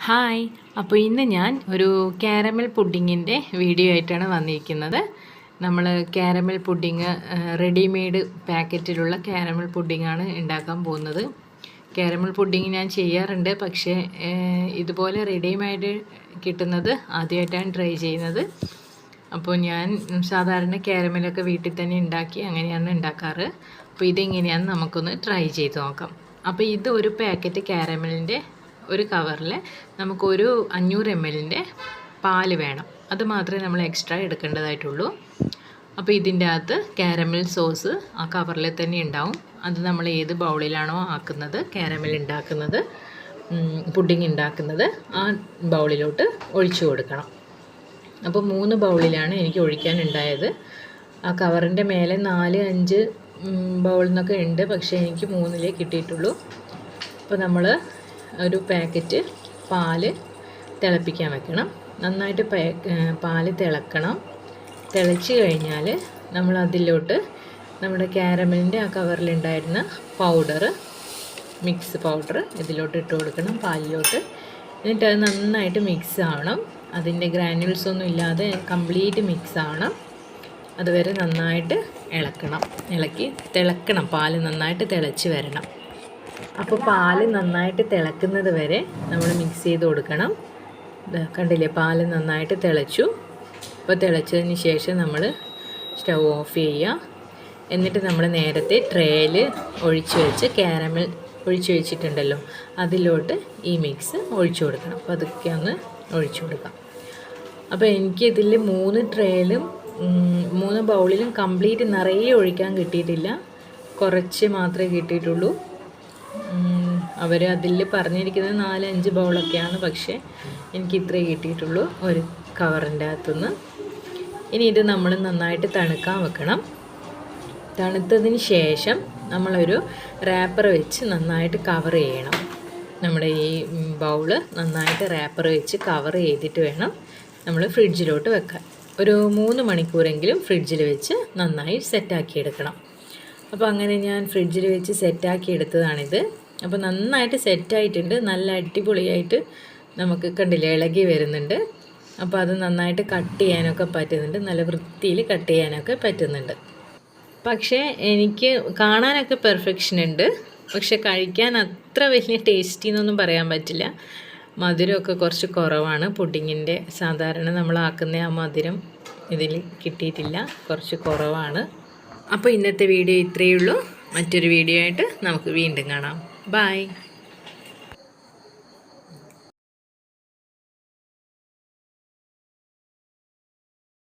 Hi. അപ്പോൾ ഇന്ന് ഞാൻ ഒരു കാരമൽ പുഡിങ്ങിൻ്റെ വീഡിയോ ആയിട്ടാണ് വന്നിരിക്കുന്നത്. നമ്മൾ കാരമൽ പുഡിങ് റെഡിമെയ്ഡ് പാക്കറ്റിലുള്ള കാരമൽ പുഡിങ്ങാണ് ഉണ്ടാക്കാൻ പോകുന്നത്. കാരമൽ പുഡിങ് ഞാൻ ചെയ്യാറുണ്ട്, പക്ഷേ ഇതുപോലെ റെഡിമെയ്ഡ് കിട്ടുന്നത് ആദ്യമായിട്ടാണ് ട്രൈ ചെയ്യുന്നത്. അപ്പോൾ ഞാൻ സാധാരണ കാരമലൊക്കെ വീട്ടിൽ തന്നെ ഉണ്ടാക്കി അങ്ങനെയാണ് ഉണ്ടാക്കാറ്. അപ്പോൾ ഇതെങ്ങനെയാണെന്ന് നമുക്കൊന്ന് ട്രൈ ചെയ്ത് നോക്കാം. അപ്പോൾ ഇത് ഒരു പാക്കറ്റ് കാരമലിൻ്റെ ഒരു കവറിൽ നമുക്കൊരു 500 ml പാല് വേണം. അത് മാത്രമേ നമ്മൾ എക്സ്ട്രാ എടുക്കേണ്ടതായിട്ടുള്ളൂ. അപ്പോൾ ഇതിൻ്റെ അകത്ത് കാരമൽ സോസ് ആ കവറിൽ തന്നെ ഉണ്ടാവും. അത് നമ്മൾ ഏത് ബൗളിലാണോ ആക്കുന്നത്, കാരമൽ ഉണ്ടാക്കുന്നത്, പുഡിങ് ഉണ്ടാക്കുന്നത്, ആ ബൗളിലോട്ട് ഒഴിച്ചു കൊടുക്കണം. അപ്പോൾ 3 ബൗളിലാണ് എനിക്ക് ഒഴിക്കാനുണ്ടായത്. ആ കവറിൻ്റെ മേലെ 4-5 ബൗളിൽ നിന്നൊക്കെ ഉണ്ട്, പക്ഷേ എനിക്ക് 3 കിട്ടിയിട്ടുള്ളൂ. അപ്പോൾ നമ്മൾ ഒരു പാക്കറ്റ് പാല് തിളപ്പിക്കാൻ വെക്കണം. നന്നായിട്ട് പാല് തിളക്കണം. തിളച്ച് കഴിഞ്ഞാൽ നമ്മൾ അതിലോട്ട് നമ്മുടെ കാരമലിൻ്റെ ആ കവറിലുണ്ടായിരുന്ന മിക്സ് പൗഡർ ഇതിലോട്ട് ഇട്ട് കൊടുക്കണം, പാലിലോട്ട്. എന്നിട്ട് അത് നന്നായിട്ട് മിക്സ് ആവണം. അതിൻ്റെ ഗ്രാനുൾസ് ഒന്നും ഇല്ലാതെ കംപ്ലീറ്റ് മിക്സ് ആവണം. അതുവരെ നന്നായിട്ട് തിളക്കണം. പാല് നന്നായിട്ട് തിളച്ച് വരണം. അപ്പോൾ പാല് നന്നായിട്ട് തിളക്കുന്നത് വരെ നമ്മൾ മിക്സ് ചെയ്ത് കൊടുക്കണം. കണ്ടില്ലേ, പാല് നന്നായിട്ട് തിളച്ചു. അപ്പോൾ തിളച്ചതിന് ശേഷം നമ്മൾ സ്റ്റൗ ഓഫ് ചെയ്യുക. എന്നിട്ട് നമ്മൾ നേരത്തെ ട്രേയിൽ കാരമൽ ഒഴിച്ച് വെച്ചിട്ടുണ്ടല്ലോ, അതിലോട്ട് ഈ മിക്സ് ഒഴിച്ചു കൊടുക്കണം. അപ്പോൾ അതൊക്കെ ഒന്ന് ഒഴിച്ചു കൊടുക്കാം. അപ്പോൾ എനിക്കിതിൽ 3 ബൗളിലും കംപ്ലീറ്റ് നിറയെ ഒഴിക്കാൻ കിട്ടിയിട്ടില്ല, കുറച്ച് മാത്രമേ കിട്ടിയിട്ടുള്ളൂ. അവർ അതിൽ പറഞ്ഞിരിക്കുന്നത് 4-5 ബൗളൊക്കെയാണ്, പക്ഷേ എനിക്ക് ഇത്രേ കിട്ടിയിട്ടുള്ളൂ ഒരു കവറിൻ്റെ അകത്തുനിന്ന്. ഇനി ഇത് നമ്മൾ നന്നായിട്ട് തണുക്കാൻ വെക്കണം. തണുത്തതിന് ശേഷം നമ്മളൊരു റാപ്പർ വെച്ച് നന്നായിട്ട് കവർ ചെയ്യണം. നമ്മുടെ ഈ ബൗള് നന്നായിട്ട് റാപ്പർ വെച്ച് കവർ ചെയ്തിട്ട് വേണം നമ്മൾ ഫ്രിഡ്ജിലോട്ട് വെക്കാൻ. ഒരു 3 മണിക്കൂറെങ്കിലും ഫ്രിഡ്ജിൽ വെച്ച് നന്നായി സെറ്റാക്കി എടുക്കണം. അപ്പോൾ അങ്ങനെ ഞാൻ ഫ്രിഡ്ജിൽ വെച്ച് സെറ്റാക്കി എടുത്തതാണിത്. അപ്പോൾ നന്നായിട്ട് സെറ്റായിട്ടുണ്ട്. നല്ല അടിപൊളിയായിട്ട് നമുക്ക് കണ്ടില്ലേ, ഇളകി വരുന്നുണ്ട്. അപ്പോൾ അത് നന്നായിട്ട് കട്ട് ചെയ്യാനൊക്കെ പറ്റുന്നുണ്ട്, നല്ല വൃത്തിയിൽ കട്ട് ചെയ്യാനൊക്കെ പറ്റുന്നുണ്ട്. പക്ഷേ എനിക്ക് കാണാനൊക്കെ പെർഫെക്ഷൻ ഉണ്ട്, പക്ഷെ കഴിക്കാൻ അത്ര വലിയ ടേസ്റ്റി എന്നൊന്നും പറയാൻ പറ്റില്ല. മധുരമൊക്കെ കുറച്ച് കുറവാണ്. പുഡിങ്ങിൻ്റെ സാധാരണ നമ്മളാക്കുന്ന ആ മധുരം ഇതിൽ കിട്ടിയിട്ടില്ല, കുറച്ച് കുറവാണ്. അപ്പോൾ ഇന്നത്തെ വീഡിയോ ഇത്രയേ ഉള്ളൂ. മറ്റൊരു വീഡിയോ ആയിട്ട് നമുക്ക് വീണ്ടും കാണാം. ബൈ.